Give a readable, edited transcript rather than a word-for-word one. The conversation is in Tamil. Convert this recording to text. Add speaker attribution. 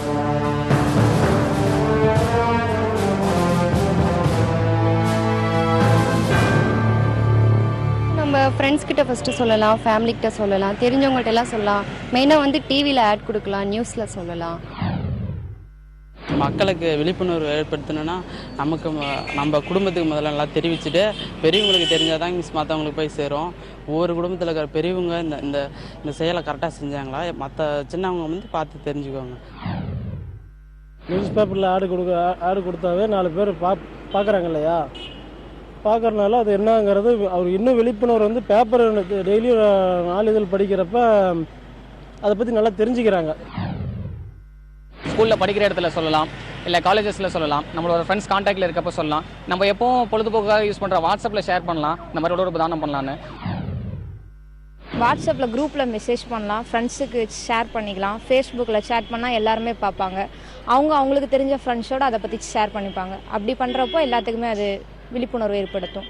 Speaker 1: நம்ம ஃப்ரெண்ட்ஸ் கிட்ட ஃபஸ்ட்டு சொல்லலாம், ஃபேமிலி கிட்ட சொல்லலாம், தெரிஞ்சவங்கள்ட்ட எல்லாம் சொல்லலாம். மெயினாக வந்து டிவியில் ஆட் கொடுக்கலாம், நியூஸில் சொல்லலாம்.
Speaker 2: மக்களுக்கு விழிப்புணர்வு ஏற்படுத்தணும்னா நம்ம குடும்பத்துக்கு முதல்ல நல்லா தெரிவிச்சுட்டு பெரியவங்களுக்கு தெரிஞ்சால் தான் மற்றவங்களுக்கு போய் சேரும். ஒவ்வொரு குடும்பத்தில் இருக்கிற பெரியவங்க இந்த இந்த இந்த செயலை கரெக்டாக செஞ்சாங்களா, மற்ற சின்னவங்க வந்து பார்த்து தெரிஞ்சுக்குவாங்க.
Speaker 3: நியூஸ் பேப்பரில் ஆடு கொடுத்தாவே 4 பேர் பார்க்குறாங்க இல்லையா, பார்க்குறதுனால அது என்னங்கிறது அவர் இன்னும் விழிப்புணர்வு வந்து பேப்பர் டெய்லியும் நாளிதழ் படிக்கிறப்ப அதை பற்றி நல்லா தெரிஞ்சுக்கிறாங்க.
Speaker 4: ஸ்கூலில் படிக்கிற இடத்துல சொல்லலாம், இல்லை காலேஜஸில் சொல்லலாம், நம்மளோட ஃப்ரெண்ட்ஸ் கான்டாக்டில் இருக்கப்போ சொல்லலாம். நம்ம எப்போவும் பொழுதுபோக்காக யூஸ் பண்ணுற வாட்ஸ்அப்பில் ஷேர் பண்ணலாம், இந்த மாதிரி உடல் தானம் பண்ணலான்னு.
Speaker 5: வாட்ஸ்அப்பில் குரூப்பில் மெசேஜ் பண்ணலாம், ஃப்ரெண்ட்ஸுக்கு ஷேர் பண்ணிக்கலாம். ஃபேஸ்புக்கில் சேட் பண்ணால் எல்லாருமே பார்ப்பாங்க. அவங்களுக்கு தெரிஞ்ச ஃப்ரெண்ட்ஸோடு அதை பற்றி ஷேர் பண்ணிப்பாங்க. அப்படி பண்ணுறப்போ எல்லாத்துக்குமே அது விழிப்புணர்வு ஏற்படுத்தும்.